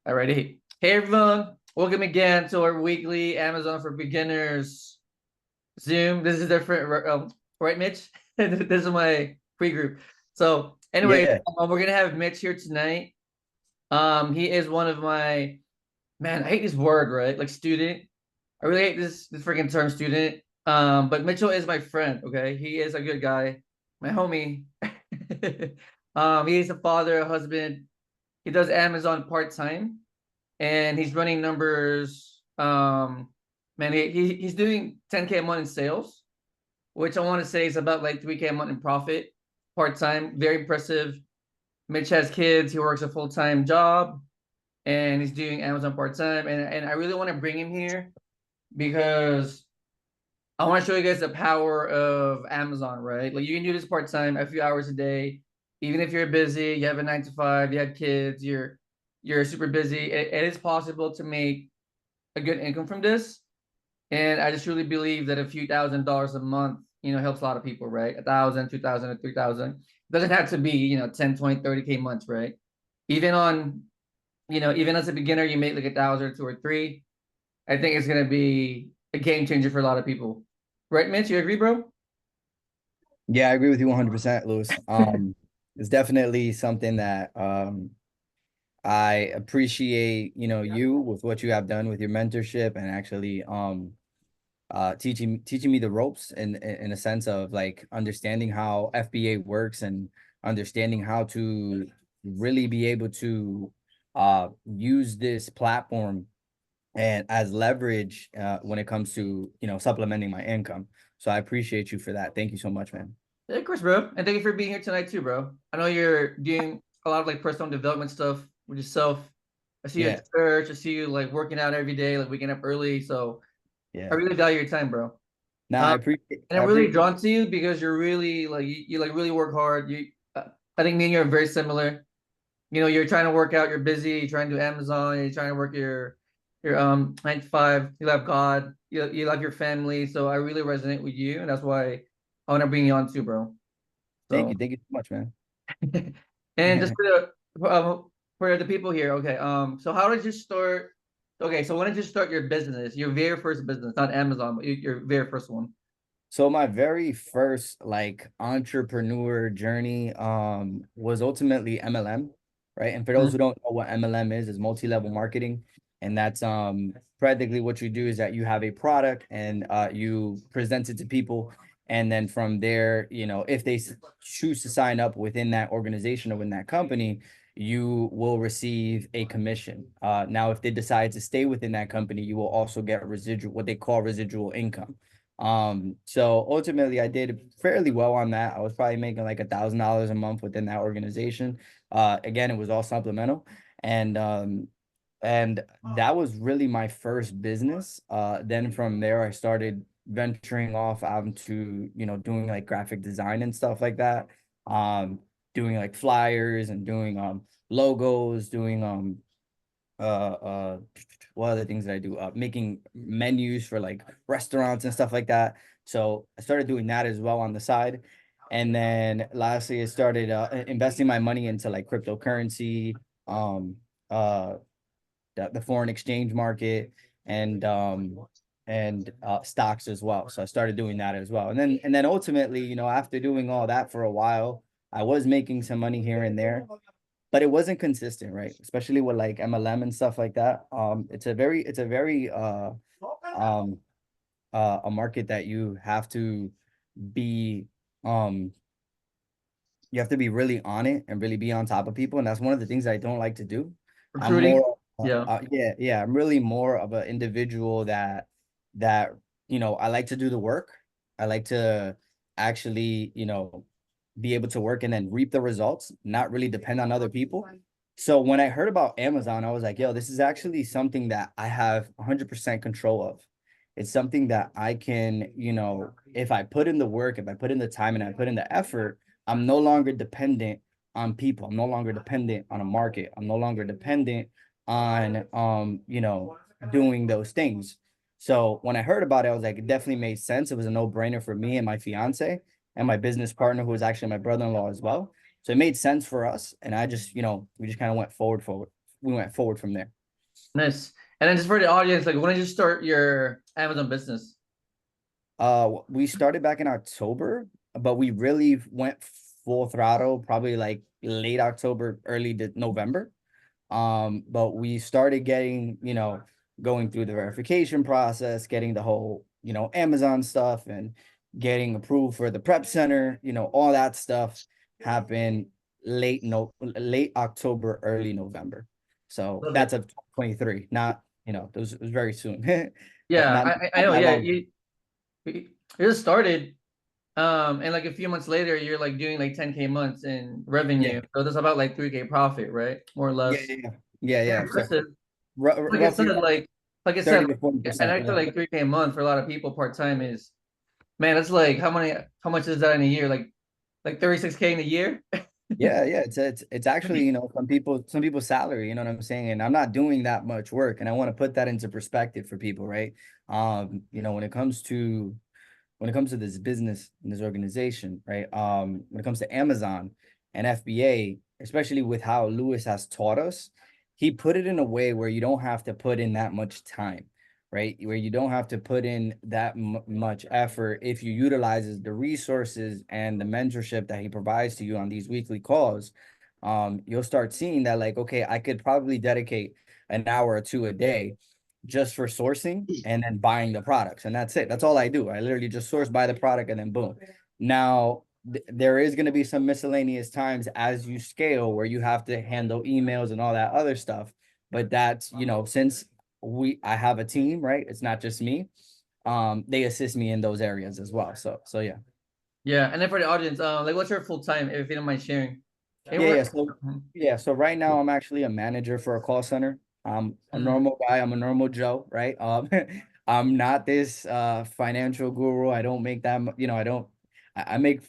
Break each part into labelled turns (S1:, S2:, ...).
S1: Alrighty. Hey everyone, welcome again to our weekly Amazon for Beginners Zoom. This is different, right, Mitch? This is my free group. So, anyway,
S2: Yeah,
S1: we're gonna have Mitch here tonight. He is one of my man. I hate this word, right? Like student. I really hate this freaking term, student. But Mitchell is my friend. Okay, he is a good guy, my homie. He is a father, a husband. He does Amazon part time and he's running numbers. Man, he's doing 10K a month in sales, which I want to say is about like 3K a month in profit, part time. Very impressive. Mitch has kids. He works a full time job, and he's doing Amazon part time. And I really want to bring him here because I want to show you guys the power of Amazon. Right, like you can do this part time, a few hours a day, even if you're busy. You have a 9 to 5. You have kids. You're super busy. It is possible to make a good income from this. And I just really believe that a few $1,000s a month, helps a lot of people, right? 1,000, 2,000, or 3,000. It doesn't have to be, 10, 20, 30K months, right? Even on, even as a beginner, you make like 1,000 or two or three. I think it's gonna be a game changer for a lot of people. Right, Mitch? You agree, bro?
S2: yeah, I agree with you 100%, Lewis. It's definitely something that I appreciate, you with what you have done with your mentorship and actually teaching me the ropes in a sense of like understanding how FBA works and understanding how to really be able to use this platform and as leverage when it comes to, supplementing my income. So I appreciate you for that. Thank you so much, man.
S1: Yeah, of course, bro. And thank you for being here tonight too, bro. I know you're doing a lot of like personal development stuff with yourself. I see you at
S2: Yeah,
S1: church. I see you like working out every day, like waking up early. So I
S2: yeah.
S1: really value your time, bro.
S2: Now
S1: Um,
S2: I appreciate
S1: and
S2: I
S1: I'm really
S2: appreciate
S1: drawn to you because you're really like you like really work hard. I think me and you are very similar. You're trying to work out. You're busy. You're trying to do Amazon. You're trying to work your 9 to 5. You love God. You love your family. So I really resonate with you, and that's why I want to bring you on too, bro. So
S2: thank you so much, man.
S1: and just for the people here, okay. So how did you start? Okay, so when did you start your business? Your very first business, not Amazon, but your very first one.
S2: So my very first like entrepreneur journey was ultimately MLM, right? And for those who don't know what MLM is multi-level marketing. And that's practically what you do is that you have a product and you present it to people. And then from there, if they choose to sign up within that organization or within that company, you will receive a commission. Now, if they decide to stay within that company, you will also get residual, what they call residual income. So ultimately I did fairly well on that. I was probably making like $1,000 a month within that organization. Again, it was all supplemental. And that was really my first business. Then from there I started venturing off out into, doing like graphic design and stuff like that. Um, doing like flyers and doing logos, doing what other things did I do? Making menus for like restaurants and stuff like that. So I started doing that as well on the side. And then lastly, I started investing my money into like cryptocurrency, um, uh, the foreign exchange market, and stocks as well. So I started doing that as well. And then ultimately, after doing all that for a while, I was making some money here and there, but it wasn't consistent, right? Especially with like MLM and stuff like that. It's a very um a market that be um you have to be really on it and really be on top of people, and that's one of the things I don't like to do. I'm
S1: Recruiting.
S2: more
S1: Yeah.
S2: yeah, I'm really more of an individual that I like to do the work. I like to actually, be able to work and then reap the results, not really depend on other people. So when I heard about Amazon, I was like, yo, this is actually something that I have 100% control of. It's something that I can, if I put in the work, if I put in the time and I put in the effort, I'm no longer dependent on people. I'm no longer dependent on a market. I'm no longer dependent on doing those things. So when I heard about it, I was like, it definitely made sense. It was a no-brainer for me and my fiance and my business partner, who was actually my brother-in-law as well. So it made sense for us. And I just, we just kind of went forward. we went forward from there.
S1: Nice. And then just for the audience, like when did you start your Amazon business?
S2: We started back in October, but we really went full throttle probably like late October, early November. But we started getting, going through the verification process, getting the whole, Amazon stuff and getting approved for the prep center, all that stuff happened late October, early November. So
S1: Love
S2: that's
S1: it.
S2: a 23, not, it was very soon.
S1: Yeah,
S2: Not,
S1: I
S2: not
S1: know.
S2: that
S1: Yeah,
S2: long.
S1: you just started. And like a few months later, you're like doing like 10K months in
S2: Yeah.
S1: revenue. So that's about like 3K profit, right? More or
S2: Yeah,
S1: less.
S2: yeah, yeah. Yeah,
S1: Very
S2: yeah. So
S1: impressive. Like I said,
S2: roughly around
S1: like I said,
S2: 30 to
S1: and
S2: 40%.
S1: I feel like 3K a month for a lot of people part time is, man, that's like how much is that in a year? Like 36K in a year?
S2: Yeah, yeah. It's actually, some people's salary, you know what I'm saying? And I'm not doing that much work. And I want to put that into perspective for people, right? When it comes to this business and this organization, right? When it comes to Amazon and FBA, especially with how Lewis has taught us, he put it in a way where you don't have to put in that much time, right? Where you don't have to put in that much effort if you utilizes the resources and the mentorship that he provides to you on these weekly calls. You'll start seeing that like, okay, I could probably dedicate an hour or two a day just for sourcing and then buying the products. And that's it. That's all I do. I literally just source, buy the product, and then boom. Now, there is going to be some miscellaneous times as you scale where you have to handle emails and all that other stuff. But that's, since I have a team, right? It's not just me. They assist me in those areas as well. So yeah.
S1: Yeah, and then for the audience, like what's your full time, if you don't mind sharing? And
S2: Yeah,
S1: we're
S2: yeah. So right now I'm actually a manager for a call center. I'm a
S1: Mhm.
S2: normal guy. I'm a normal Joe, right? I'm not this financial guru. I don't make that, I don't. I make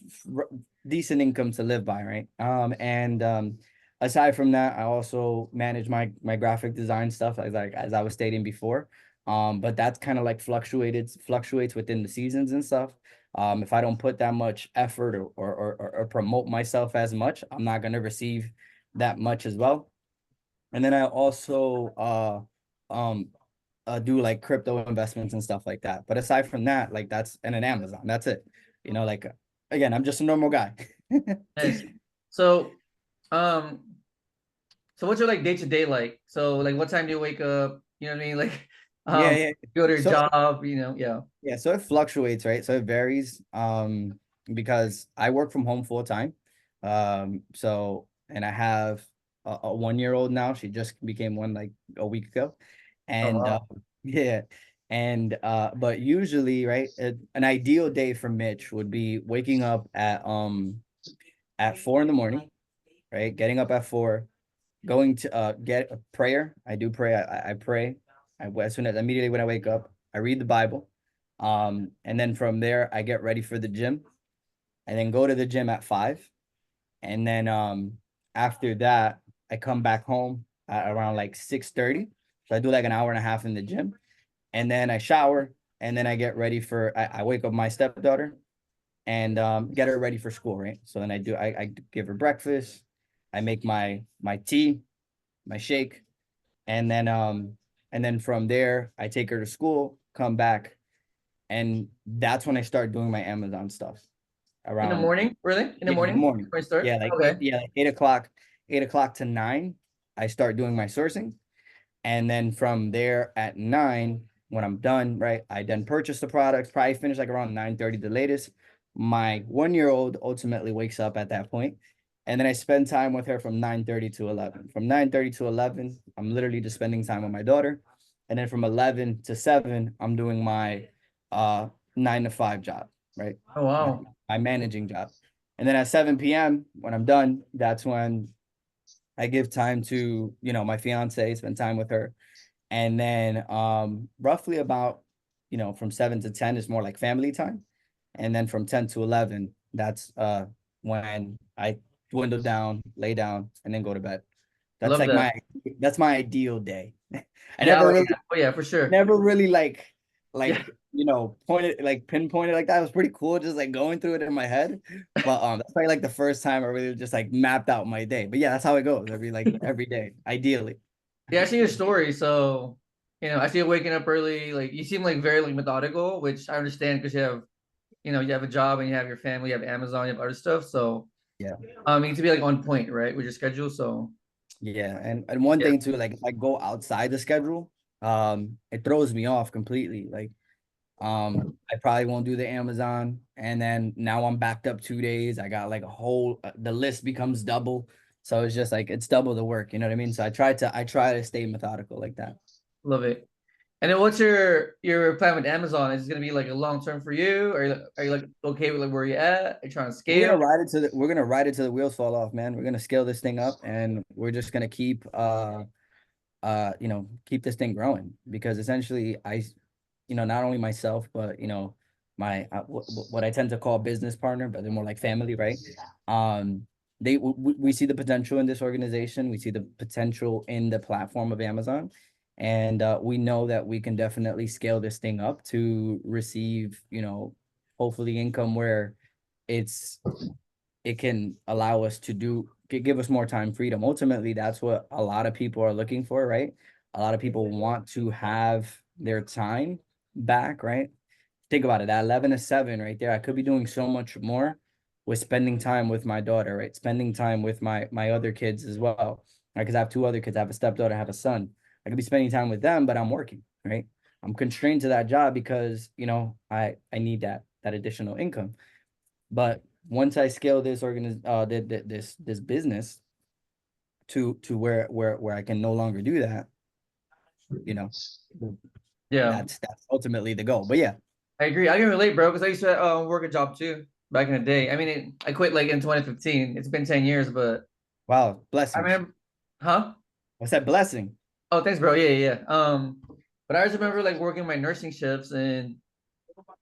S2: decent income to live by, right? And aside from that, I also manage my graphic design stuff, as I was stating before. But that's kind of like fluctuates within the seasons and stuff. If I don't put that much effort or promote myself as much, I'm not gonna receive that much as well. And then I also do like crypto investments and stuff like that. But aside from that, like that's and an Amazon, that's it. Like again, I'm just a normal guy.
S1: Nice. So, um, so what's your like day to day like? So like what time do you wake up? You know what I mean? Like,
S2: Yeah, yeah.
S1: go to your
S2: So
S1: job, yeah.
S2: yeah, so it fluctuates, right? So it varies because I work from home full time. So and I have a 1 year old now. She just became one like a week ago.
S1: Oh
S2: And
S1: wow.
S2: yeah. And but usually, right, an ideal day for Mitch would be waking up at 4 in the morning, right? Getting up at 4, going to get a prayer. I do pray. I pray. As soon as immediately when I wake up, I read the Bible. And then from there I get ready for the gym and then go to the gym at 5. And then after that, I come back home at around like 6:30. So I do like an hour and a half in the gym. And then I shower and then I get ready I wake up my stepdaughter and get her ready for school, right? So then I give her breakfast, I make my tea, my shake, and then from there I take her to school, come back, and that's when I start doing my Amazon stuff
S1: In the
S2: around
S1: morning, really? In the
S2: in the
S1: morning?
S2: morning.
S1: Before I start?
S2: Yeah, like
S1: Okay.
S2: like 8 o'clock, 8 o'clock to 9. I start doing my sourcing. And then from there at 9, when I'm done, right, I then purchase the products, probably finish like around 9:30 the latest. My 1 year old ultimately wakes up at that point. And then I spend time with her from 9:30 to 11. From 9:30 to 11, I'm literally just spending time with my daughter. And then from 11 to 7, I'm doing my 9 to 5 job, right?
S1: Oh
S2: My,
S1: wow.
S2: my managing job. And then at 7 p.m., when I'm done, that's when I give time to, my fiance, spend time with her. And then roughly about, from 7 to 10 is more like family time. And then from 10 to 11, that's when I dwindle down, lay down, and then go to bed. That's
S1: Love
S2: like
S1: that.
S2: my ideal day. I
S1: Yeah,
S2: never
S1: oh
S2: really
S1: yeah. Oh yeah, for sure.
S2: never really
S1: Yeah.
S2: pointed like pinpointed like that. It was pretty cool just like going through it in my head. But that's probably like the first time I really just like mapped out my day. But yeah, that's how it goes every day, ideally.
S1: Yeah, I see your story. So, I see you waking up early. Like you seem like very like methodical, which I understand because you have a job and you have your family, you have Amazon, you have other stuff. So,
S2: Yeah.
S1: you need to be like on point, right, with your schedule. So,
S2: Yeah, and one
S1: yeah,
S2: thing too, like if I go outside the schedule, it throws me off completely. Like, I probably won't do the Amazon, and then now I'm backed up 2 days. I got like a whole the list becomes double, so it's just like it's double the work. You know what I mean? So I try to stay methodical like that.
S1: love it. And then what's your plan with Amazon? Is it gonna be like a long term for you? Are you like okay with like where you at? Are you trying to scale?
S2: We're gonna ride it till the wheels fall off, man. We're gonna scale this thing up, and we're just gonna keep keep this thing growing because essentially not only myself, but my what I tend to call business partner, but they're more like family, right? Um, we see the potential in this organization. We see the potential in the platform of Amazon, and we know that we can definitely scale this thing up to receive, hopefully income where it's it can allow us to give us more time freedom. Ultimately, that's what a lot of people are looking for, right? A lot of people want to have their time back, right? Think about it, at 11 to 7 right there, I could be doing so much more with spending time with my daughter, right? Spending time with my other kids as well, right? Because I have two other kids. I have a stepdaughter, I have a son. I could be spending time with them, but I'm working, right? I'm constrained to that job because I need that additional income. But once I scale this business to where I can no longer do that, you know,
S1: Yeah,
S2: that's ultimately the goal. But yeah,
S1: I agree. I can relate, bro, because I used to work a job too back in the day. I mean, I quit like in 2015. It's been 10 years, but
S2: wow,
S1: I
S2: blessings.
S1: remember, huh?
S2: What's that blessing?
S1: Oh, thanks, bro. Yeah, yeah, yeah. But I just remember like working my nursing shifts and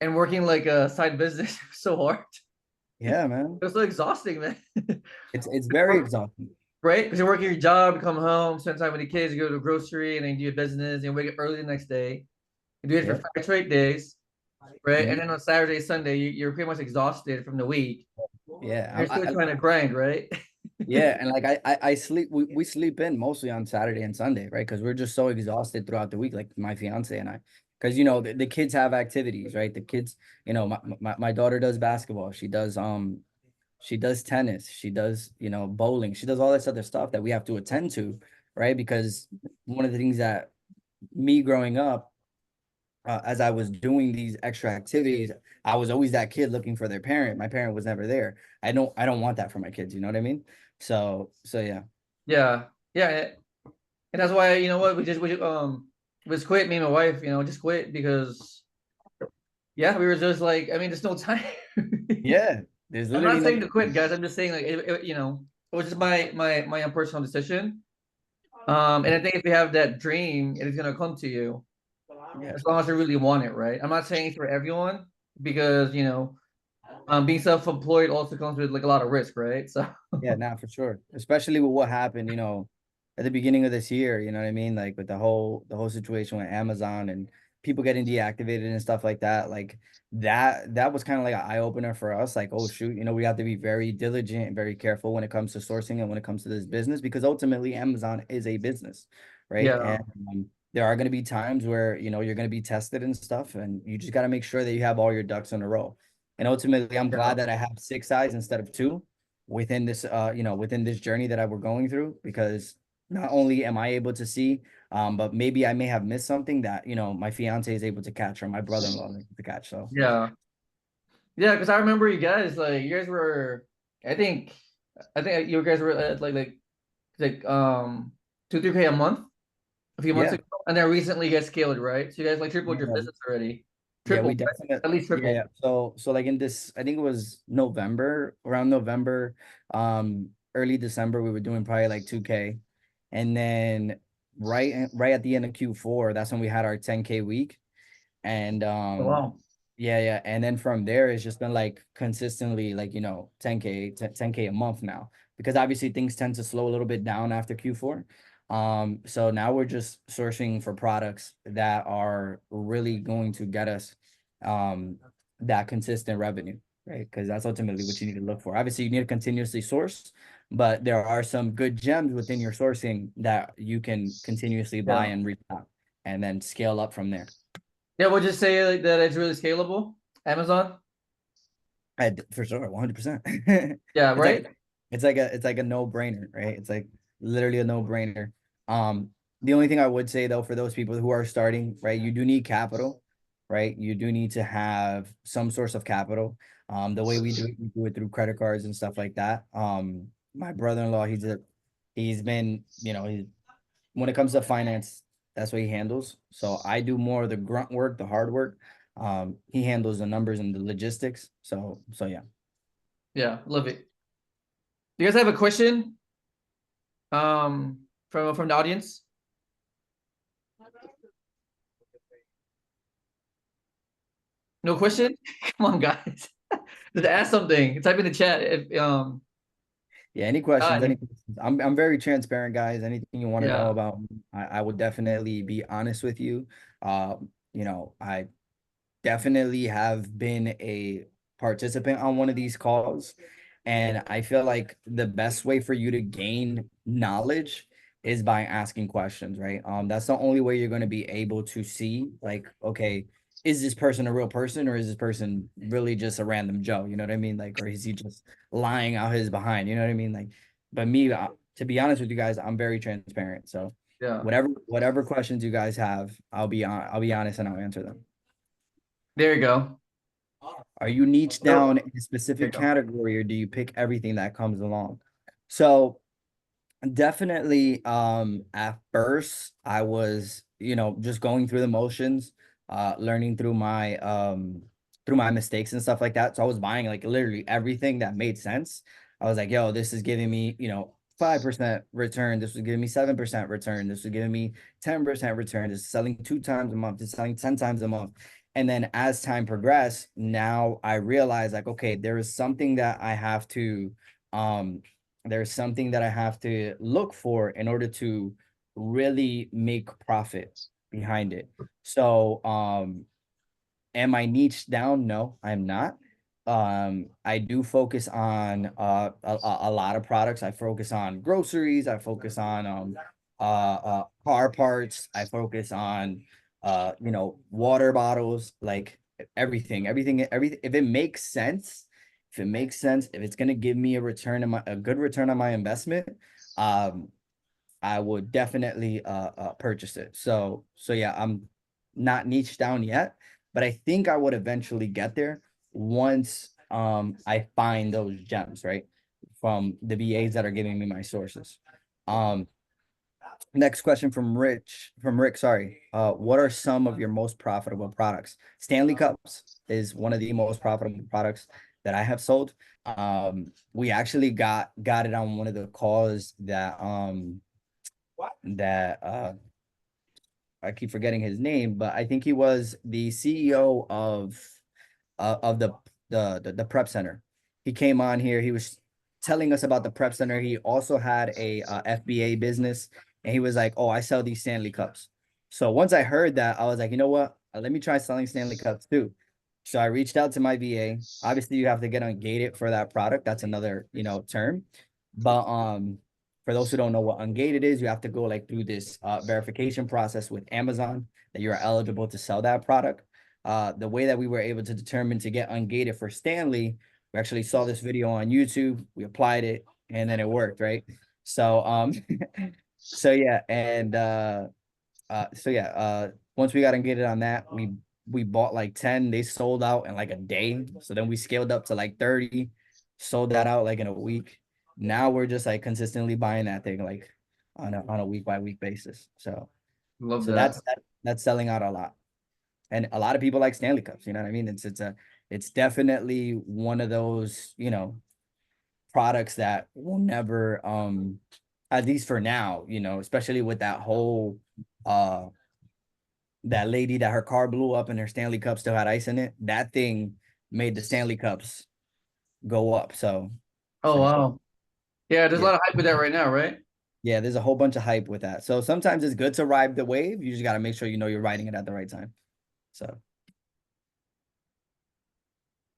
S1: working like a side business so hard.
S2: Yeah, man.
S1: It was so exhausting, man.
S2: It's very exhausting.
S1: Right? Because you're working your job, you come home, spend time with the kids, you go to the grocery, and then you do your business, and you wake up early the next day. You do it for
S2: Yeah.
S1: 5 straight days, right? And
S2: Mhm.
S1: then on Saturday, Sunday, you're pretty much exhausted from the week.
S2: Yeah.
S1: You're still trying to grind, right?
S2: Yeah, and like I sleep we sleep in mostly on Saturday and Sunday, right? Because we're just so exhausted throughout the week, like my fiance and I. Because the kids have activities, right? The kids, my daughter does basketball. She does tennis, she does, bowling, she does all this other stuff that we have to attend to, right? Because one of the things that me growing up, as I was doing these extra activities, I was always that kid looking for their parent. My parent was never there. I don't want that for my kids. You know what I mean? So yeah.
S1: Yeah, yeah, and that's why you know what we just quit. Me and my wife, just quit because yeah, we were just like, I mean, there's no time.
S2: Yeah. There's
S1: I'm
S2: literally
S1: not
S2: no
S1: saying to quit,
S2: time.
S1: guys. I'm just saying like it was just my own personal decision. And I think if you have that dream, it is gonna come to you
S2: Yeah.
S1: as long as you really want it, right? I'm not saying it's for everyone because being self-employed also comes with like a lot of risk, right? So
S2: Yeah, nah, for sure. Especially with what happened, at the beginning of this year, you know what I mean? Like with the whole situation with Amazon and people getting deactivated and stuff like that. Like that was kind of like an eye opener for us. Like, oh shoot, we have to be very diligent and very careful when it comes to sourcing and when it comes to this business because ultimately Amazon is a business, right?
S1: yeah,
S2: And there are going to be times where you're going to be tested and stuff, and you just got to make sure that you have all your ducks in a row. And ultimately, I'm
S1: yeah,
S2: glad that I have six eyes instead of two within this journey that I were going through because not only am I able to see, but maybe I may have missed something that my fiance is able to catch or my brother-in-law is able to catch. So
S1: yeah, yeah. Because I remember you guys were, I think, I think you guys were at like 2-3K a month a few months
S2: yeah,
S1: ago, and then recently you guys scaled, right? So you guys like tripled your
S2: yeah,
S1: business already,
S2: yeah, we
S1: tripled, right?
S2: definitely,
S1: At least
S2: yeah,
S1: tripled.
S2: yeah. So like in this, I think it was around November, early December, we were doing probably like 2K, and then right at the end of Q4, that's when we had our 10K week. And
S1: Oh, wow.
S2: yeah, yeah. And then from there, it's just been like consistently like, 10K a month now. Because obviously things tend to slow a little bit down after Q4. So now we're just sourcing for products that are really going to get us um that consistent revenue, right? Because that's ultimately what you need to look for. Obviously, you need to continuously source, but there are some good gems within your sourcing that you can continuously buy
S1: Yeah.
S2: and restock and then scale up from there.
S1: Yeah, we'll just say like, that it's really scalable. Amazon.
S2: For sure, 100%.
S1: Yeah,
S2: It's
S1: right?
S2: like it's like a no-brainer, right? It's like literally a no-brainer. Um, the only thing I would say though, for those people who are starting, right, you do need capital, right? You do need to have some source of capital. The way we do it through credit cards and stuff like that. My brother-in-law, he's been, when it comes to finance, that's what he handles. So I do more of the grunt work, the hard work. He handles the numbers and the logistics. So yeah.
S1: Yeah, love it. Do you guys have a question? From the audience? No question? Come on, guys. Just ask something. Type in the chat if
S2: Yeah, any questions?
S1: got
S2: Any
S1: any.
S2: questions? I'm very transparent, guys. Anything you want to know
S1: Yeah.
S2: about, I would definitely be honest with you. I definitely have been a participant on one of these calls. And I feel like the best way for you to gain knowledge is by asking questions, right? That's the only way you're going to be able to see, like, okay, is this person a real person or is this person really just a random Joe? You know what I mean? Like, or is he just lying out his behind? You know what I mean? Like, but me, to be honest with you guys, I'm very transparent. So
S1: Yeah.
S2: whatever questions you guys have, I'll be honest and I'll answer them.
S1: There you go.
S2: Are you niche
S1: Oh,
S2: down in a
S1: there you
S2: specific
S1: go.
S2: category or do you pick everything that comes along? So definitely at first I was, just going through the motions, learning through my mistakes and stuff like that. So I was buying like literally everything that made sense. I was like, yo, this is giving me, 5% return. This was giving me 7% return. This was giving me 10% return. This is selling 2 times a month. This is selling 10 times a month. And then as time progressed, now I realize like, okay, there is something that I have to um there's something that I have to look for in order to really make profit behind it. So, am I niche down? No, I'm not. I do focus on a lot of products. I focus on groceries. I focus on car parts. I focus on water bottles, like everything. If it makes sense, if it's gonna give me a good return on my investment, um, I would definitely purchase it. So yeah, I'm not niche down yet, but I think I would eventually get there once I find those gems, right? From the VAs that are giving me my sources. Um Next question from Rick, sorry. What are some of your most profitable products? Stanley Cups is one of the most profitable products that I have sold. We actually got it on one of the calls that I keep forgetting his name, but I think he was the CEO of the prep center. He came on here. He was telling us about the prep center. He also had a FBA business, and he was like, "Oh, I sell these Stanley Cups." So once I heard that, I was like, you know what? Let me try selling Stanley Cups too. So I reached out to my VA. Obviously, you have to get ungated for that product. That's another term. But for those who don't know what ungated is, you have to go like through this verification process with Amazon that you're eligible to sell that product. The way that we were able to determine to get ungated for Stanley, we actually saw this video on YouTube, we applied it, and then it worked, right? So so yeah, and once we got ungated on that, we bought like 10, they sold out in like a day. So then we scaled up to like 30, sold that out like in a week. Now we're just like consistently buying that thing like on a week by week basis. So
S1: Love
S2: so
S1: that.
S2: that's selling out a lot. And a lot of people like Stanley Cups, you know what I mean? It's definitely one of those, products that will never at least for now, especially with that whole uh that lady that her car blew up and her Stanley Cup still had ice in it. That thing made the Stanley Cups go up. So
S1: Oh
S2: yeah.
S1: wow. Yeah, there's a
S2: Yeah.
S1: lot of hype with that right now, right?
S2: Yeah, there's a whole bunch of hype with that. So sometimes it's good to ride the wave. You just got to make sure you're riding it at the right time. So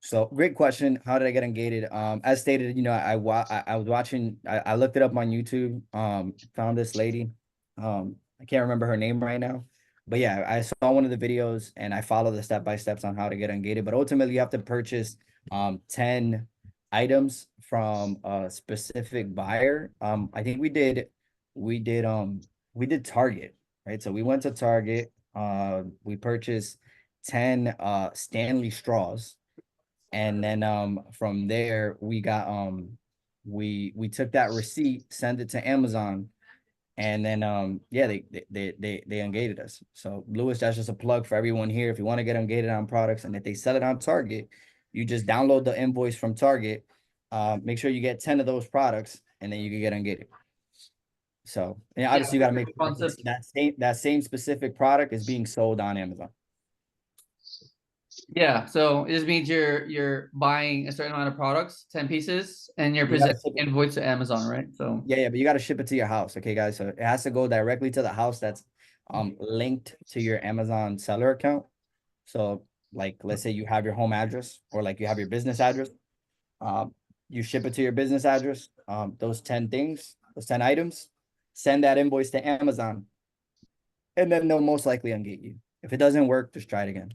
S2: So great question. How did I get ungated? As stated, you know, I was watching, I looked it up on YouTube, found this lady. I can't remember her name right now, but yeah, I saw one of the videos and I followed the step-by-steps on how to get ungated. But ultimately you have to purchase 10 items from a specific buyer. I think we did Target, right? So we went to Target, we purchased 10 Stanley straws, and then from there we got we took that receipt, sent it to Amazon, and then yeah, they ungated us. So Lewis, that's just a plug for everyone here. If you want to get ungated on products and if they sell it on Target, you just download the invoice from Target, make sure you get 10 of those products, and then you can get ungated. So yeah,
S1: Yeah,
S2: obviously you got to
S1: great
S2: make sure
S1: concept.
S2: that same specific product is being sold on Amazon.
S1: Yeah, so it just means you're buying a certain amount of products, 10 pieces, and you're
S2: You got to
S1: presenting
S2: ship it.
S1: invoice to Amazon, right? So
S2: Yeah, but you got to ship it to your house, okay, guys? So it has to go directly to the house that's linked to your Amazon seller account. So like let's say you have your home address or like you have your business address. Um, you ship it to your business address. Those 10 things, those 10 items, send that invoice to Amazon, and then they'll most likely ungate you. If it doesn't work, just try it again.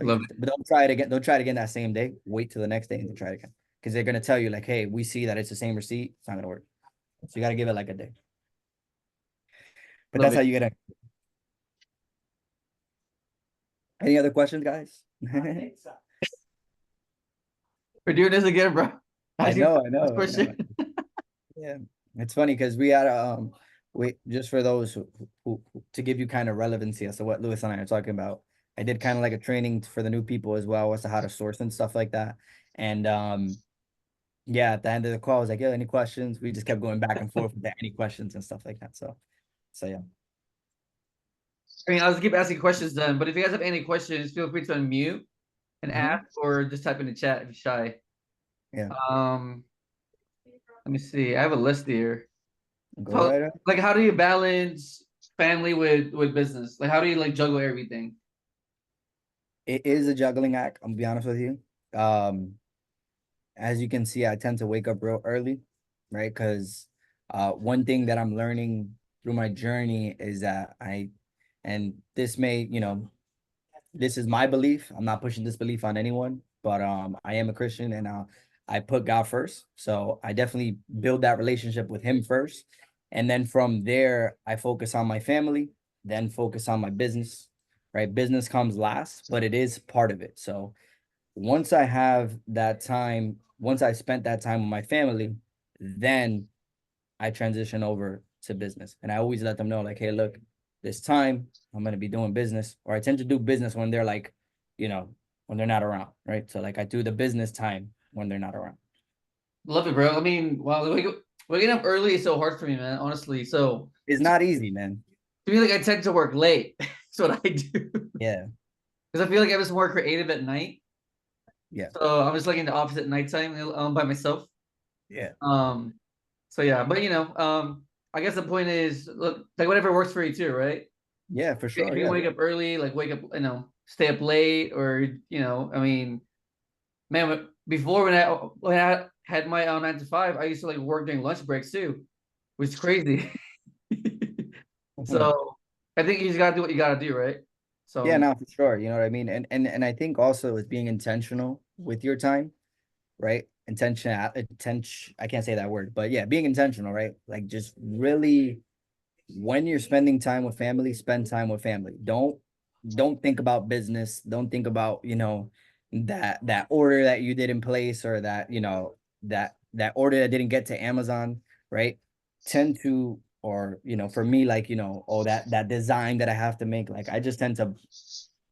S1: love
S2: But don't try it again. Don't try it again that same day. Wait till the next day and then try it again. Because they're gonna tell you like, hey, we see that it's the same receipt. It's not gonna work. So you gotta give it like a day. But
S1: love
S2: that's how
S1: it.
S2: you get it. Any other questions, guys?
S1: We're doing this again, bro.
S2: I
S1: Asking
S2: know, I
S1: this
S2: know, I know.
S1: question.
S2: Yeah, it's funny because we had we just for those to give you kind of relevancy as to what Lewis and I are talking about. I did kind of like a training for the new people as well as to how to source and stuff like that. And yeah, at the end of the call, I was like, "Yo, any questions?" We just kept going back and forth with the any questions and stuff like that. So yeah.
S1: I mean, I'll just keep asking questions then, but if you guys have any questions, feel free to unmute and ask or just type in the chat if you're shy.
S2: Yeah,
S1: Um, Let me see. I have a list here.
S2: go
S1: So,
S2: right ahead.
S1: like, how do you balance family with business? Like, how do you like juggle everything?
S2: It is a juggling act. I'm gonna be honest with you. Um, as you can see, I tend to wake up real early, right? Because one thing that I'm learning through my journey is that and this may, you know, this is my belief. I'm not pushing this belief on anyone, but I am a Christian and I put God first. So I definitely build that relationship with Him first. And then from there, I focus on my family, then focus on my business, right? Business comes last, but it is part of it. So once I have that time, once I spent that time with my family, then I transition over to business. And I always let them know, like, hey, look, this time I'm gonna be doing business, or I tend to do business when they're like, you know, when they're not around, right? So like I do the business time when they're not around.
S1: Love it, bro. I mean, wow, waking up early is so hard for me, man. Honestly, so
S2: It's not easy, man.
S1: to me, like, I tend to work late. That's what I do
S2: Yeah,
S1: because I feel like I was more creative at night.
S2: yeah,
S1: So I'm just like in the office at nighttime, by myself.
S2: yeah,
S1: Um, so yeah, but I guess the point is, look, like whatever works for you too, right?
S2: yeah, for
S1: If
S2: sure.
S1: you
S2: Yeah,
S1: wake up early, like wake up, stay up late, or I mean, man, before when I had my 9 to 5, I used to like work during lunch breaks too, which is crazy. So I think you just gotta do what you gotta do, right?
S2: yeah,
S1: So
S2: no, for sure. You know what I mean? And I think also with being intentional with your time, right? Intention, I can't say that word, but yeah, being intentional, right? Like just really when you're spending time with family, spend time with family. Don't think about business. Don't think about, that order that you did in place or that, that order that didn't get to Amazon, right? Tend to, or, for me, like, oh, that design that I have to make, like I just tend to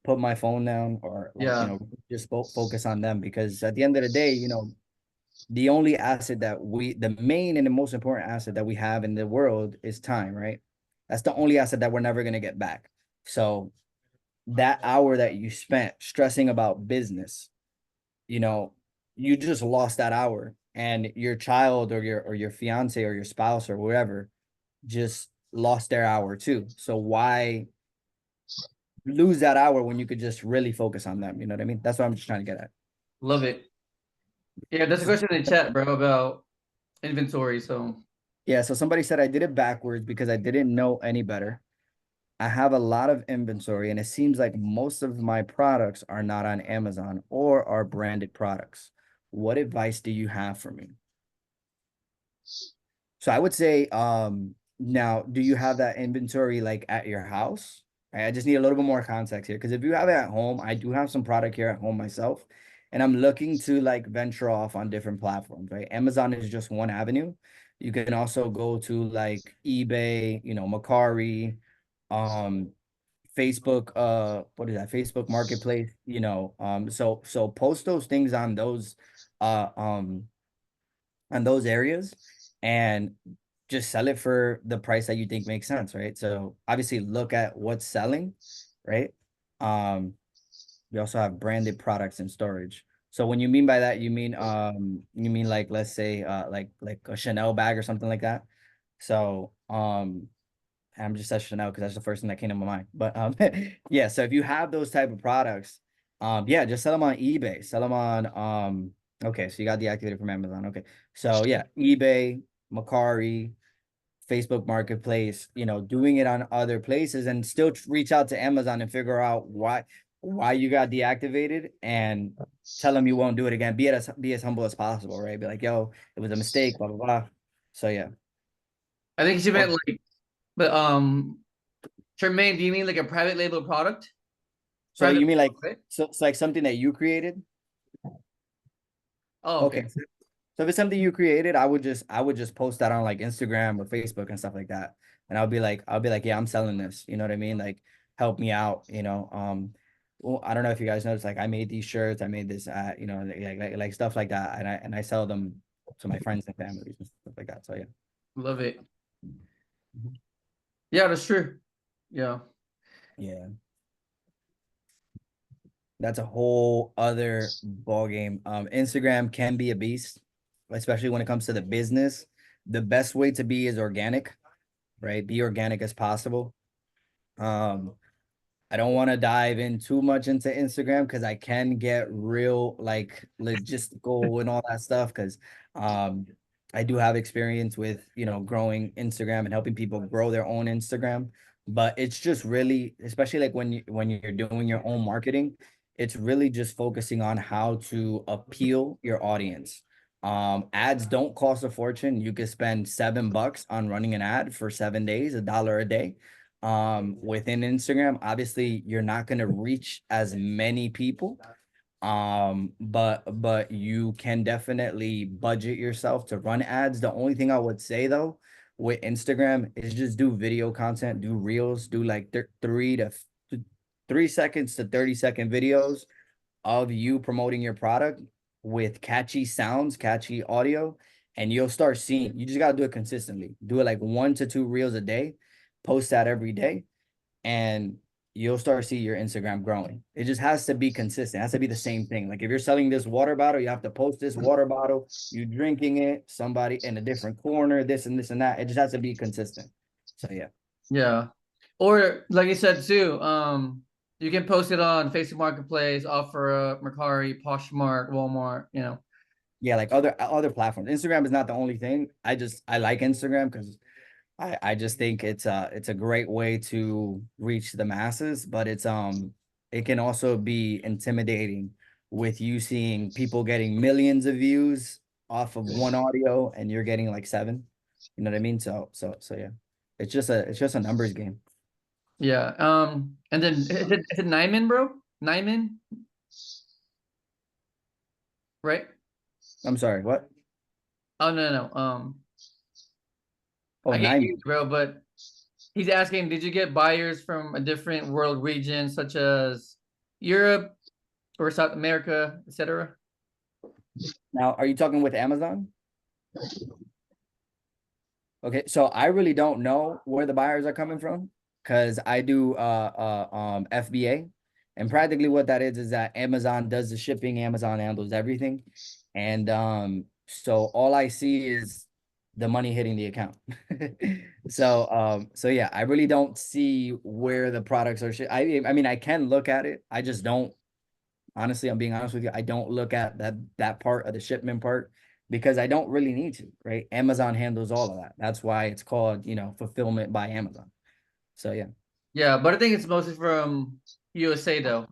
S2: put my phone down or like,
S1: yeah,
S2: just focus on them because at the end of the day, the only asset the main and the most important asset that we have in the world is time, right? That's the only asset that we're never going to get back. So that hour that you spent stressing about business, you know, you just lost that hour and your child or your fiance or your spouse or whoever just lost their hour too. So why lose that hour when you could just really focus on them? You know what I mean? That's what I'm just trying to get at.
S1: Love it. Yeah, that's a question in the chat, bro, about inventory. So
S2: Yeah, so somebody said I did it backwards because I didn't know any better. I have a lot of inventory, and it seems like most of my products are not on Amazon or are branded products. What advice do you have for me? So I would say, now, do you have that inventory like at your house? I just need a little bit more context here because if you have it at home, I do have some product here at home myself, and I'm looking to like venture off on different platforms, right? Amazon is just one avenue. You can also go to like eBay, Macari, um, Facebook, what is that? Facebook Marketplace, so post those things uh, um, on those areas and just sell it for the price that you think makes sense, right? So obviously look at what's selling, right? Um, we also have branded products in storage. So when you mean by that, you mean like let's say like a Chanel bag or something like that. So I'm just at Chanel because that's the first thing that came to my mind. But yeah, so if you have those type of products, yeah, just sell them on eBay. Sell them on okay, so you got deactivated from Amazon. Okay. So yeah, eBay, Macari, Facebook Marketplace, doing it on other places and still reach out to Amazon and figure out why you got deactivated and tell them you won't do it again. Be as humble as possible, right? Be like, yo, it was a mistake, blah blah blah. So yeah.
S1: I think she
S2: Or
S1: meant like, but Tremaine, do you mean like a private label product?
S2: so
S1: Private
S2: you mean like
S1: label, right?
S2: so it's like something that you created?
S1: Oh, okay.
S2: Okay. So if it's something you created, I would just post that on like Instagram or Facebook and stuff like that. And I'll be like, yeah, I'm selling this. You know what I mean? Like, help me out, Well, I don't know if you guys noticed, like I made these shirts, I made this like stuff like that. And I sell them to my friends and families and stuff like that. So yeah.
S1: Love it.
S2: Mhm.
S1: Yeah, that's true. Yeah.
S2: Yeah. That's a whole other ball game. Instagram can be a beast, especially when it comes to the business. The best way to be is organic, right? Be organic as possible. Um, I don't want to dive in too much into Instagram because I can get real like logistical and all that stuff because um I do have experience with growing Instagram and helping people grow their own Instagram. But it's just really, especially like when you're doing your own marketing, it's really just focusing on how to appeal your audience. Ads don't cost a fortune. You could spend $7 on running an ad for 7 days, $1 a day within Instagram. Obviously you're not going to reach as many people, but you can definitely budget yourself to run ads. The only thing I would say though with Instagram is just do video content, do reels, do like 3 seconds to 30-second videos of you promoting your product with catchy sounds, catchy audio, and you'll start seeing. You just got to do it consistently. Do it like 1 to 2 reels a day, post that every day, and you'll start to see your Instagram growing. It just has to be consistent. It has to be the same thing. Like if you're selling this water bottle, you have to post this water bottle, you drinking it, somebody in a different corner, this and this and that. It just has to be consistent. So yeah.
S1: Yeah. Or like you said too, you can post it on Facebook Marketplace, OfferUp, Mercari, Poshmark, Walmart,
S2: Yeah, like other platforms. Instagram is not the only thing. I like Instagram because I just think it's a great way to reach the masses, but it can also be intimidating with you seeing people getting millions of views off of one audio and you're getting like seven. You know what I mean? So yeah. It's just a numbers game.
S1: Yeah. And then is it Nyman, bro? Nyman, right?
S2: I'm sorry, what?
S1: Oh no, no.
S2: Oh,
S1: I get you,
S2: nine.
S1: bro, but he's asking, did you get buyers from a different world region such as Europe or South America, etc.?
S2: Now, are you talking with Amazon? Okay, so I really don't know where the buyers are coming from because I do FBA, and practically what that is that Amazon does the shipping, Amazon handles everything, and so all I see is the money hitting the account. So yeah, I really don't see where the products are. I mean, I can look at it. I just don't Honestly, I'm being honest with you. I don't look at that part of the shipment part because I don't really need to, right? Amazon handles all of that. That's why it's called, fulfillment by Amazon. So yeah.
S1: Yeah, but I think it's mostly from USA though.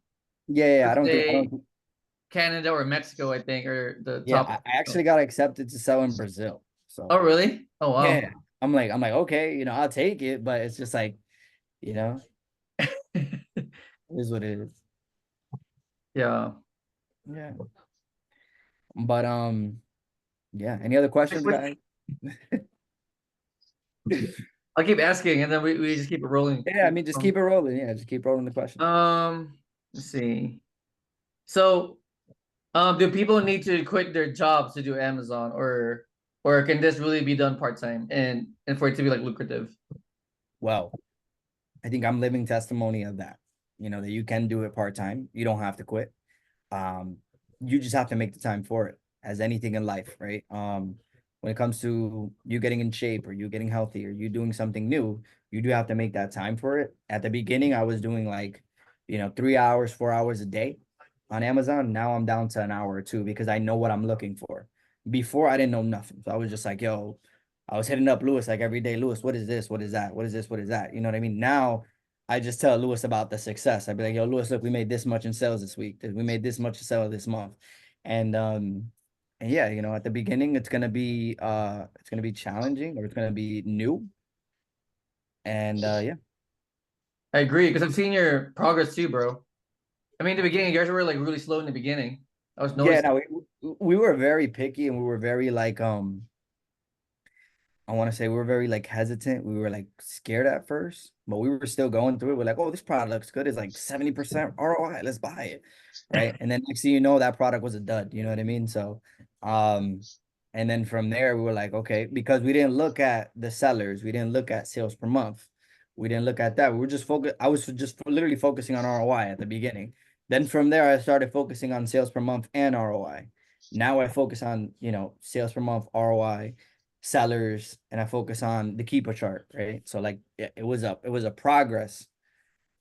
S2: Yeah, I don't think I
S1: USA,
S2: don't
S1: Canada, or Mexico, I think, are the
S2: yeah,
S1: top.
S2: I actually got accepted to sell in Brazil.
S1: Oh,
S2: So
S1: really? Oh, wow.
S2: yeah. I'm like, okay, I'll take it, but it's just like, you know, it is what it is.
S1: Yeah.
S2: Yeah. But yeah. Any other questions,
S1: Like,
S2: guys?
S1: I'll keep asking, and then we just keep it rolling.
S2: Yeah, I mean, just keep it rolling. Yeah, just keep rolling the questions.
S1: Let's see. So, do people need to quit their jobs to do Amazon, or can this really be done part-time and for it to be like lucrative?
S2: Well, I think I'm living testimony of that. That you can do it part-time. You don't have to quit. Um, you just have to make the time for it, as anything in life, right? When it comes to you getting in shape or you getting healthy or you doing something new, you do have to make that time for it. At the beginning, I was doing like, 3 hours, 4 hours a day on Amazon. Now I'm down to an hour or two because I know what I'm looking for. Before I didn't know nothing. So I was just like, yo, I was hitting up Lewis like every day. Lewis, what is this? What is that? What is this? What is that? You know what I mean? Now I just tell Lewis about the success. I'd be like, yo, Lewis, look, we made this much in sales this week. We made this much in sales this month. And yeah, at the beginning it's gonna be challenging or it's gonna be new. And yeah.
S1: I agree because I've seen your progress too, bro. I mean, in the beginning, you guys were like really slow in the beginning. I was
S2: Yeah,
S1: noticing.
S2: no, we were very picky and we were very like I want to say we were very like hesitant. We were like scared at first, but we were still going through it. We're like, oh, this product looks good. It's like 70% ROI. Let's buy it. Right. And then next thing you know, that product was a dud. You know what I mean? So, and then from there, we were like, okay, because we didn't look at the sellers, we didn't look at sales per month. We didn't look at that. We were just focused. I was just literally focusing on ROI at the beginning. Then from there, I started focusing on sales per month and ROI. Now I focus on, sales per month, ROI, sellers, and I focus on the keeper chart, right? So like it was a progress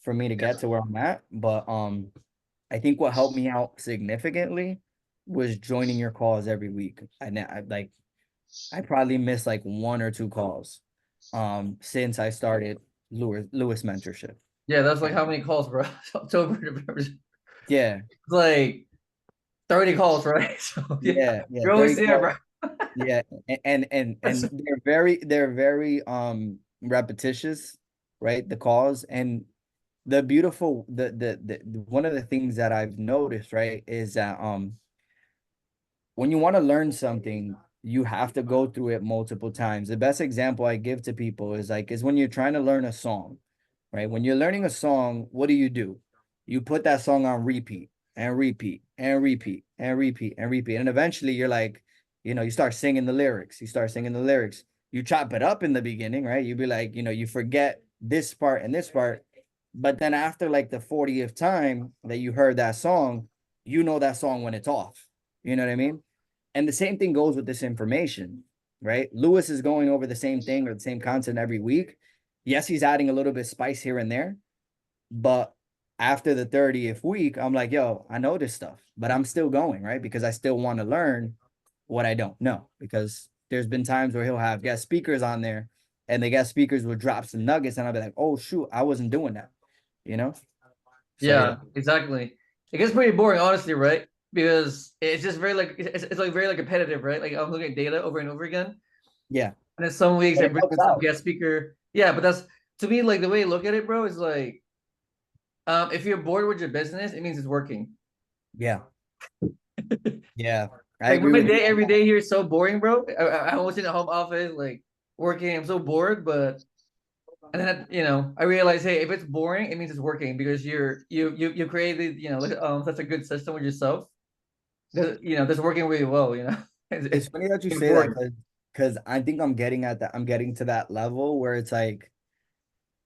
S2: for me to get to where I'm at. But I think what helped me out significantly was joining your calls every week. I probably missed like one or two calls since I started Lewis mentorship.
S1: Yeah, that's like how many calls, bro? October, November. It's
S2: Yeah,
S1: like 30 calls, right? So yeah,
S2: yeah,
S1: you're always
S2: 30
S1: there, bro.
S2: calls. Yeah, and they're very repetitious, right? The calls. And the beautiful the one of the things that I've noticed, right, is that when you want to learn something, you have to go through it multiple times. The best example I give to people is when you're trying to learn a song, right? When you're learning a song, what do? You put that song on repeat and repeat and repeat and repeat and repeat. And eventually you're like, you start singing the lyrics. You start singing the lyrics. You chop it up in the beginning, right? You'd be like, you forget this part and this part. But then after like the 40th time that you heard that song, you know that song when it's off. You know what I mean? And the same thing goes with this information, right? Lewis is going over the same thing or the same content every week. Yes, he's adding a little bit of spice here and there, but after the 30th week, I'm like, yo, I know this stuff, but I'm still going, right? Because I still want to learn what I don't know. Because there's been times where he'll have guest speakers on there and the guest speakers will drop some nuggets and I'll be like, oh, shoot, I wasn't doing that, you know? So, yeah.
S1: Yeah, exactly. It gets pretty boring, honestly, right? Because it's just very like it's like very like competitive, right? Like I'm looking at data over and over again,
S2: Yeah.
S1: and then some weeks
S2: But
S1: they
S2: it
S1: bring
S2: helps
S1: in some
S2: out.
S1: guest speaker. Yeah, but that's to me like the way you look at it, bro, is like if you're bored with your business, it means it's working.
S2: Yeah. Yeah. I
S1: Like
S2: agree
S1: my
S2: with you
S1: day
S2: on
S1: every
S2: that.
S1: day here is so boring, bro. I was in the home office, like working. I'm so bored, but and then I realize, hey, if it's boring, it means it's working because you created like, such a good system with yourself. That's working really well.
S2: It's funny that you
S1: You're
S2: say that
S1: bored.
S2: because I think I'm getting to that level where it's like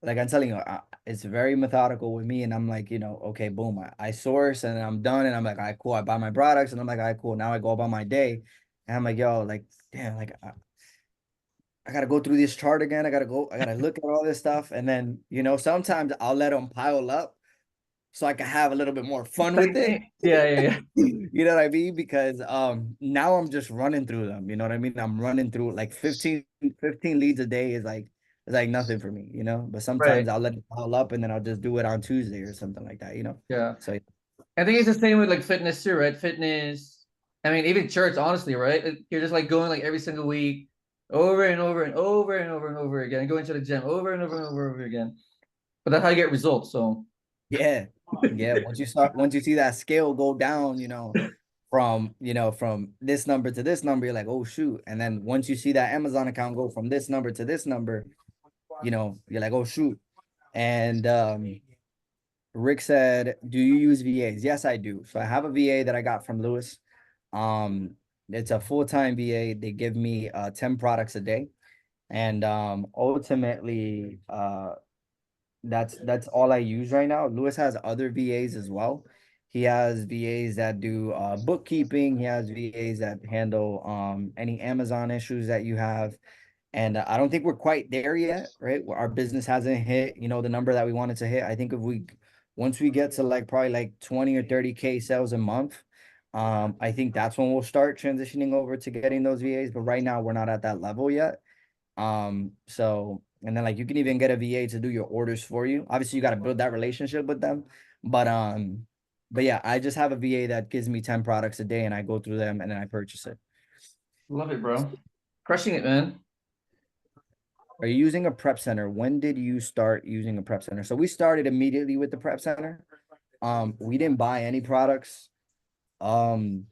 S2: I'm telling you, it's very methodical with me. And I'm like, okay, boom, I source and I'm done. And I'm like, all right, cool. I buy my products and I'm like, all right, cool. Now I go about my day. And I'm like, yo, like, damn, like, I got to go through this chart again. I got to look at all this stuff. And then, sometimes I'll let them pile up. so I can have a little bit more fun with it.
S1: Yeah, yeah, yeah.
S2: You know what I mean? Because now I'm just running through them. You know what I mean? I'm running through like 15 leads a day is like nothing for me, you know. But sometimes
S1: Right.
S2: I'll let it all up and then I'll just do it on Tuesday or something like that, you know.
S1: Yeah.
S2: So
S1: I think it's the same with like fitness too, right? Fitness. I mean, even church, honestly, right? You're just like going like every single week, over and over and over and over and over again, going to the gym over and over and over again. But that's how you get results. So
S2: yeah, yeah. Once you see that scale go down, from this number to this number, you're like, oh shoot. And then once you see that Amazon account go from this number to this number, you're like, oh shoot. And Rick said, "Do you use VAs?" Yes, I do. So I have a VA that I got from Lewis. Um, it's a full-time VA. They give me 10 products a day. And ultimately, that's all I use right now. Lewis has other VAs as well. He has VAs that do bookkeeping. He has VAs that handle any Amazon issues that you have. And I don't think we're quite there yet, right? Our business hasn't hit, the number that we wanted to hit. I think once we get to like probably like 20 or 30K sales a month, I think that's when we'll start transitioning over to getting those VAs. But right now we're not at that level yet. So, and then like you can even get a VA to do your orders for you. Obviously, you got to build that relationship with them. But yeah, I just have a VA that gives me 10 products a day and I go through them and then I purchase it.
S1: love it, bro. Crushing it, man.
S2: Are you using a prep center? When did you start using a prep center? So we started immediately with the prep center. We didn't buy any products um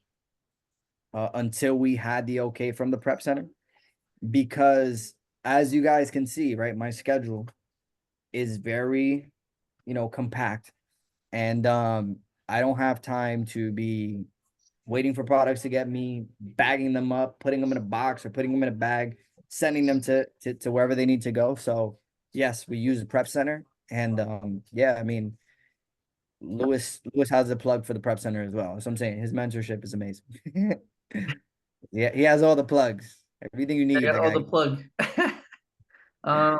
S2: until we had the okay from the prep center because as you guys can see, right, my schedule is very, compact and I don't have time to be waiting for products to get me, bagging them up, putting them in a box or putting them in a bag, sending them to wherever they need to go. So yes, we use the prep center. And yeah, I mean, Lewis has a plug for the prep center as well. So I'm saying his mentorship is amazing. Yeah, he has all the plugs. Everything you
S1: I
S2: need,
S1: got
S2: that
S1: all
S2: guy.
S1: the plug. Let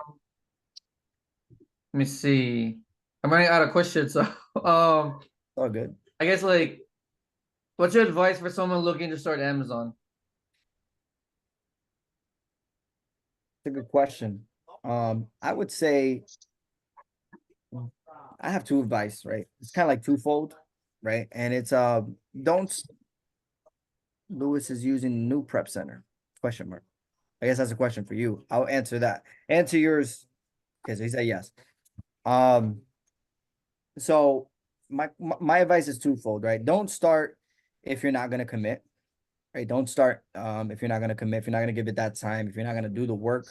S1: me see. I'm running out of questions, so
S2: All good.
S1: I guess like, what's your advice for someone looking to start Amazon?
S2: It's a good question. I would say I have two advice, right? It's kind of like twofold, right? And it's don't Lewis is using new prep center? Question mark. I guess that's a question for you. I'll answer that. Answer yours because he said yes. Um, so my advice is twofold, right? Don't start if you're not gonna commit, right? Don't start if you're not gonna commit, if you're not gonna give it that time, if you're not gonna do the work,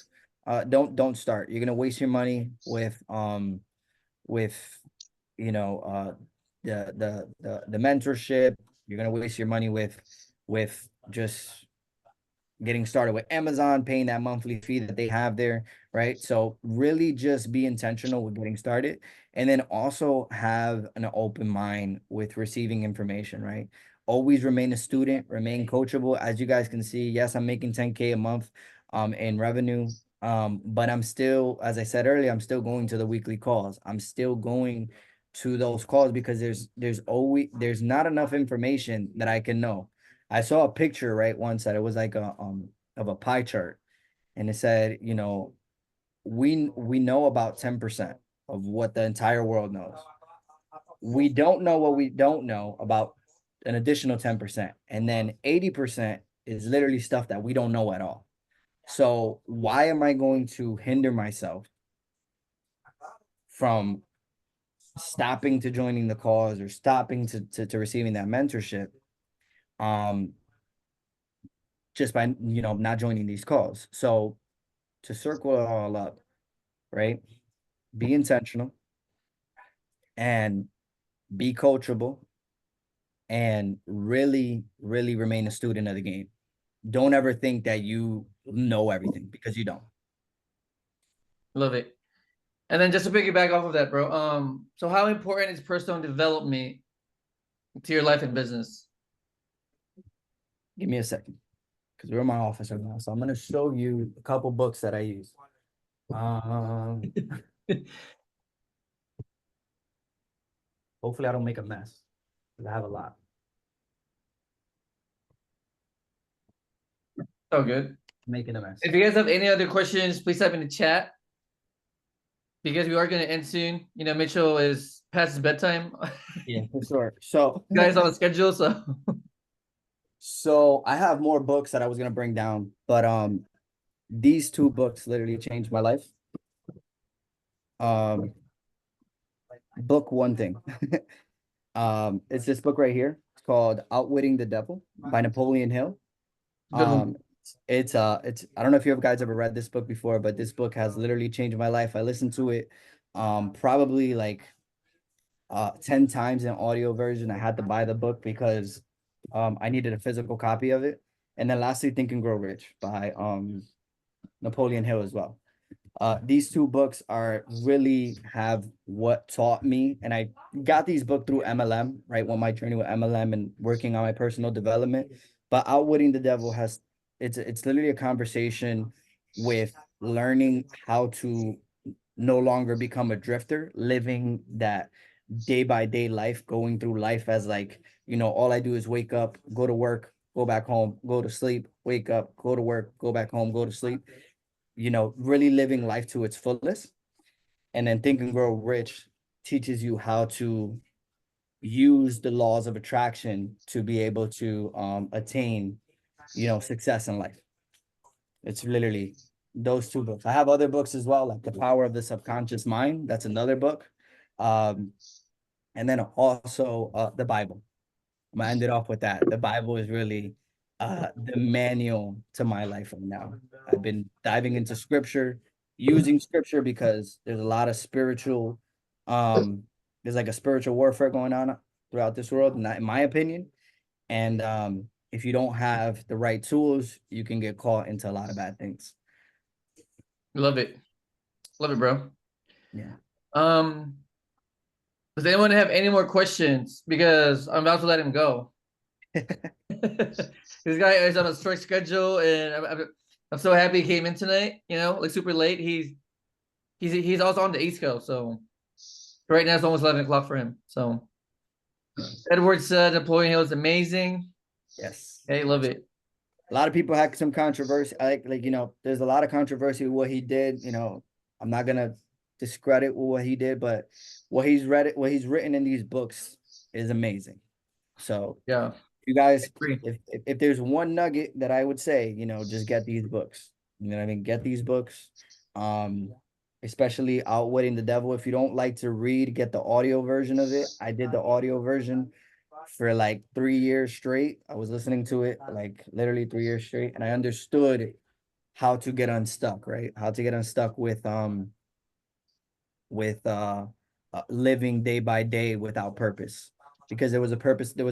S2: don't start. You're gonna waste your money with the mentorship. You're gonna waste your money with just getting started with Amazon, paying that monthly fee that they have there, right? So really just be intentional with getting started and then also have an open mind with receiving information, right? Always remain a student, remain coachable. As you guys can see, yes, I'm making 10K a month in revenue. But I'm still, as I said earlier, I'm still going to the weekly calls. I'm still going to those calls because there's not enough information that I can know. I saw a picture right once that it was like a of a pie chart, and it said, we know about 10% of what the entire world knows. We don't know what we don't know about an additional 10%, and then 80% is literally stuff that we don't know at all. So why am I going to hinder myself from stopping to joining the cause or stopping to receiving that mentorship? Um, just by not joining these calls. So to circle it all up, right? Be intentional and be coachable and really, really remain a student of the game. Don't ever think that you know everything because you don't.
S1: Love it. And then just to piggyback off of that, bro. So how important is personal development to your life and business?
S2: Give me a second because we're in my office right now. So I'm going to show you a couple books that I use. Hold Hopefully I don't make a mess, because I have a lot.
S1: Oh, good.
S2: Making a mess.
S1: If you guys have any other questions, please type in the chat because we are going to end soon. You know, Mitchell is past his bedtime.
S2: Yeah, for sure. So
S1: Guys on the schedule, so
S2: so I have more books that I was gonna bring down, but these two books literally changed my life. Um, book one thing. It's this book right here. It's called Outwitting the Devil by Napoleon Hill.
S1: good one.
S2: It's I don't know if you guys ever read this book before, but this book has literally changed my life. I listened to it probably like 10 times in audio version. I had to buy the book because I needed a physical copy of it. And then lastly, Think and Grow Rich by Napoleon Hill as well. These two books are really have what taught me, and I got these books through MLM, right? When my journey with MLM and working on my personal development. But Outwitting the Devil has it's literally a conversation with learning how to no longer become a drifter, living that day by day life, going through life as like, all I do is wake up, go to work, go back home, go to sleep, wake up, go to work, go back home, go to sleep, really living life to its fullest. And then Think and Grow Rich teaches you how to use the laws of attraction to be able to attain, success in life. It's literally those two books. I have other books as well, like The Power of the Subconscious Mind. That's another book. Um, and then also the Bible. I'm gonna end it off with that. The Bible is really the manual to my life right now. I've been diving into scripture, using scripture because there's a lot of spiritual, there's like a spiritual warfare going on throughout this world, in my opinion. And if you don't have the right tools, you can get caught into a lot of bad things.
S1: Love it. Love it, bro.
S2: Yeah.
S1: Does anyone have any more questions? Because I'm about to let him go. This guy is on a strict schedule, and I'm so happy he came in tonight. Like super late. He's also on the East Coast, so right now it's almost 11 o'clock for him. So Edward said Napoleon Hill is amazing.
S2: Yes.
S1: Hey, love it.
S2: A lot of people had some controversy. There's a lot of controversy with what he did. I'm not gonna discredit what he did, but what he's written in these books is amazing. So
S1: Yeah,
S2: you guys, if there's one nugget that I would say, just get these books. You know what I mean? Get these books. Especially Outwitting the Devil. If you don't like to read, get the audio version of it. I did the audio version for like 3 years straight. I was listening to it like literally 3 years straight, and I understood how to get unstuck, right? How to get unstuck with living day by day without purpose. Because there was a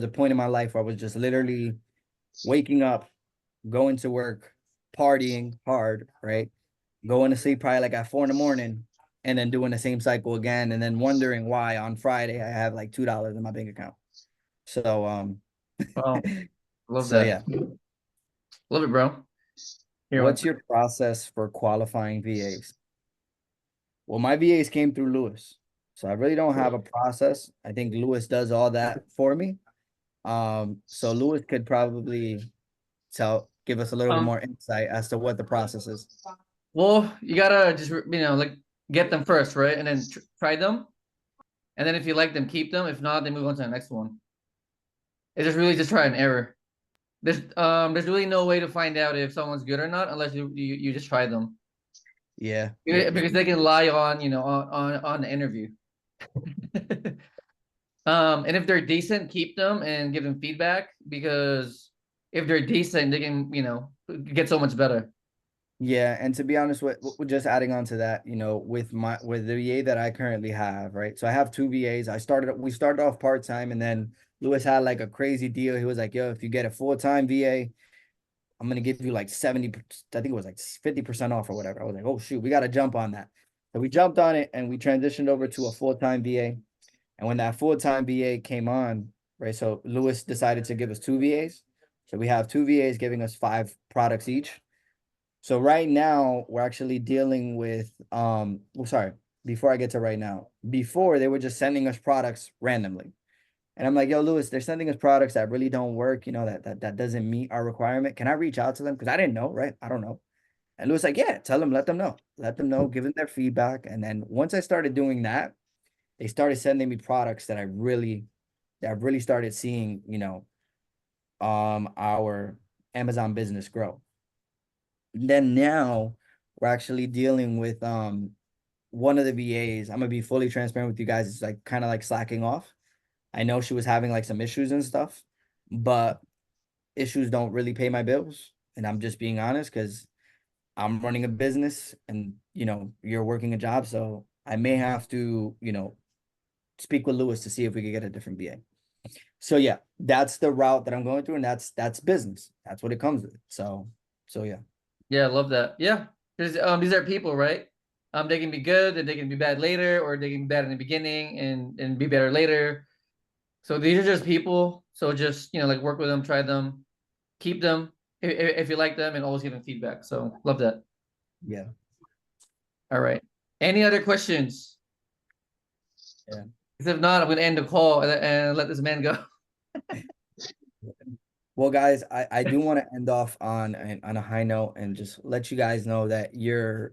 S2: point in my life where I was just literally waking up, going to work, partying hard, right? Going to sleep probably like at 4 in the morning, and then doing the same cycle again, and then wondering why on Friday I have like $2 in my bank account. So
S1: wow, love
S2: so
S1: that.
S2: yeah.
S1: Love it, bro. Here,
S2: What's your process for qualifying VAs? Well, my VAs came through Lewis. So I really don't have a process. I think Lewis does all that for me. So Lewis could probably give us a little bit
S1: um,
S2: more insight as to what the process is.
S1: well, you gotta just like get them first, right? And then try them, and then if you like them, keep them. If not, then move on to the next one. It's just really just try and error. There's really no way to find out if someone's good or not unless you just try them.
S2: Yeah.
S1: Because they can lie on on the interview. And if they're decent, keep them and give them feedback because if they're decent, they can get so much better.
S2: Yeah, and to be honest, with just adding on to that, with the VA that I currently have, right? So I have two VAs. We started off part-time, and then Lewis had like a crazy deal. He was like, "Yo, if you get a full-time VA, I'm gonna give you like 70, I think it was like 50% off or whatever." I was like, "Oh shoot, we gotta jump on that." So we jumped on it and we transitioned over to a full-time VA. And when that full-time VA came on, right? So Lewis decided to give us two VAs. So we have two VAs giving us 5 products each. So right now we're actually dealing with well, sorry. before I get to right now. Before, they were just sending us products randomly. And I'm like, yo, Lewis, they're sending us products that really don't work, that doesn't meet our requirement. Can I reach out to them? Because I didn't know, right? I don't know. And Lewis like, yeah, tell them, let them know. Let them know, give them their feedback. And then once I started doing that, they started sending me products that I really started seeing, our Amazon business grow. And then now we're actually dealing with one of the VAs. I'm gonna be fully transparent with you guys. It's like kind of like slacking off. I know she was having like some issues and stuff, but issues don't really pay my bills. And I'm just being honest because I'm running a business and you're working a job. So I may have to, speak with Lewis to see if we could get a different VA. So yeah, that's the route that I'm going through, and that's business. That's what it comes with. So yeah.
S1: Yeah, I love that. Yeah. Because these are people, right? They can be good and they can be bad later, or they can be bad in the beginning and be better later. So these are just people. So just, like work with them, try them, keep them if you like them, and always give them feedback. So love that.
S2: Yeah.
S1: All right. Any other questions?
S2: Yeah.
S1: Because if not, I'm gonna end the call and let this man go.
S2: Well, guys, I do want to end off on a high note and just let you guys know that you're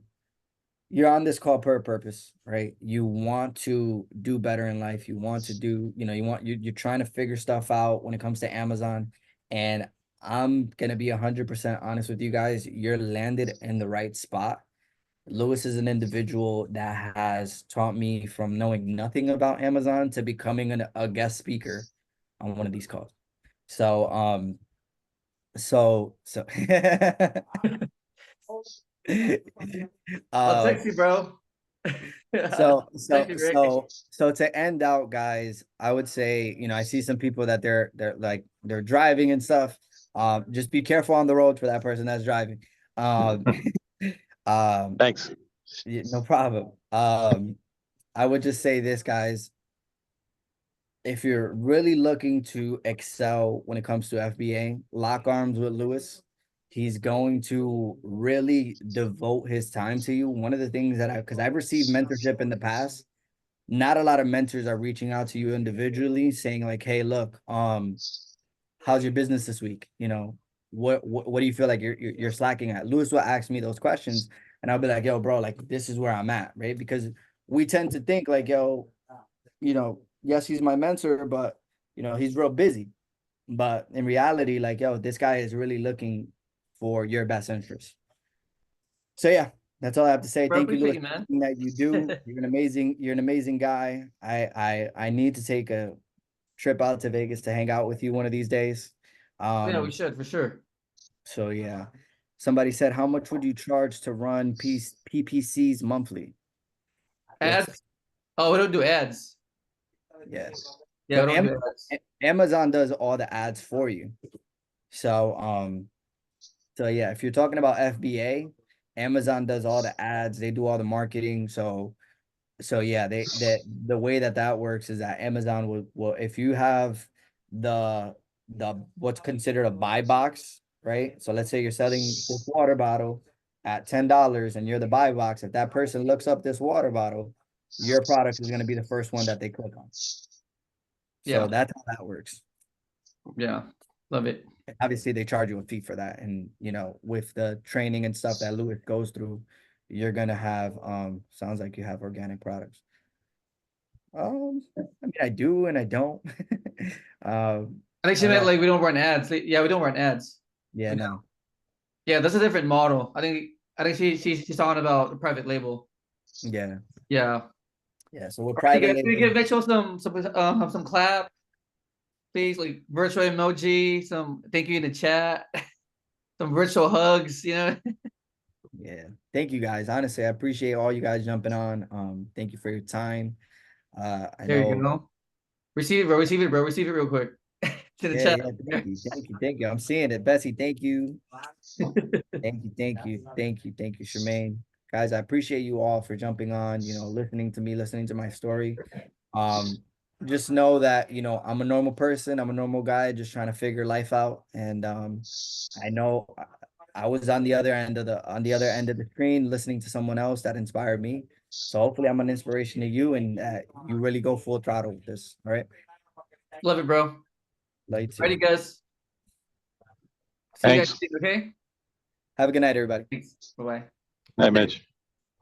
S2: on this call per purpose, right? You want to do better in life. You want to do, you're trying to figure stuff out when it comes to Amazon. And I'm gonna be 100% honest with you guys. You're landed in the right spot. Lewis is an individual that has taught me from knowing nothing about Amazon to becoming a guest speaker on one of these calls. So so
S1: I'll
S2: um
S1: text you, bro.
S2: so
S1: Text
S2: so
S1: you, Rick.
S2: so so to end out, guys, I would say, I see some people that they're like they're driving and stuff. Just be careful on the road for that person that's driving. Um um
S3: Thanks.
S2: no problem. I would just say this, guys. If you're really looking to excel when it comes to FBA, lock arms with Lewis. He's going to really devote his time to you. One of the things because I've received mentorship in the past, not a lot of mentors are reaching out to you individually saying like, hey, look, how's your business this week? What do you feel like you're slacking at? Lewis will ask me those questions and I'll be like, yo, bro, like this is where I'm at, right? Because we tend to think like, yo, yes, he's my mentor, but he's real busy. But in reality, like, yo, this guy is really looking for your best interest. So yeah, that's all I have to say.
S1: Bro,
S2: Thank you,
S1: appreciate
S2: Lewis,
S1: you,
S2: for
S1: man.
S2: everything that you do. You're an amazing guy. I need to take a trip out to Vegas to hang out with you one of these days.
S1: Yeah, we
S2: Um,
S1: should for sure.
S2: so yeah. Somebody said, how much would you charge to run PPCs monthly? What's
S1: Ads? Oh, we don't do ads.
S2: yeah.
S1: Yeah,
S2: So
S1: we don't do ads.
S2: Amazon does all the ads for you. So so yeah, if you're talking about FBA, Amazon does all the ads, they do all the marketing. So yeah, the way that works is that Amazon will if you have the what's considered a buy box, right? So let's say you're selling this water bottle at $10 and you're the buy box. If that person looks up this water bottle, your product is going to be the first one that they click on. So
S1: Yeah,
S2: that's how that works.
S1: yeah, love it.
S2: Obviously they charge you a fee for that, and with the training and stuff that Lewis goes through, you're gonna have sounds like you have organic products. I mean, I do and I don't.
S1: I think
S2: I
S1: she
S2: don't
S1: meant
S2: know.
S1: like we don't run ads. Yeah, we don't run ads.
S2: Yeah,
S1: We don't.
S2: no.
S1: Yeah, that's a different model. I think she's talking about the private label.
S2: Yeah,
S1: Yeah.
S2: yeah. So with
S1: All right,
S2: private
S1: guys, can we
S2: labels,
S1: give Mitchell some clap, please? Like virtual emoji, some thank you in the chat, some virtual hugs.
S2: yeah. Thank you guys. Honestly, I appreciate all you guys jumping on. Thank you for your time. I
S1: There you
S2: know.
S1: go. Receive it, bro. Receive it, bro. Receive it real quick. To the
S2: Yeah,
S1: chat.
S2: yeah. Thank you. I'm seeing it, Bessie. Thank you. Thank you, Charmaine. Guys, I appreciate you all for jumping on, listening to me, listening to my story. Um, just know that, I'm a normal person, I'm a normal guy just trying to figure life out. And I know I was on the other end of the screen listening to someone else that inspired me. So hopefully I'm an inspiration to you, and you really go full throttle with this. All right.
S1: Love it, bro.
S2: Love you too.
S1: Alrighty, guys. See you guys
S3: Thanks.
S1: soon, okay?
S2: Have a good night, everybody.
S1: Thanks. Bye-bye.
S3: Night, Mitch.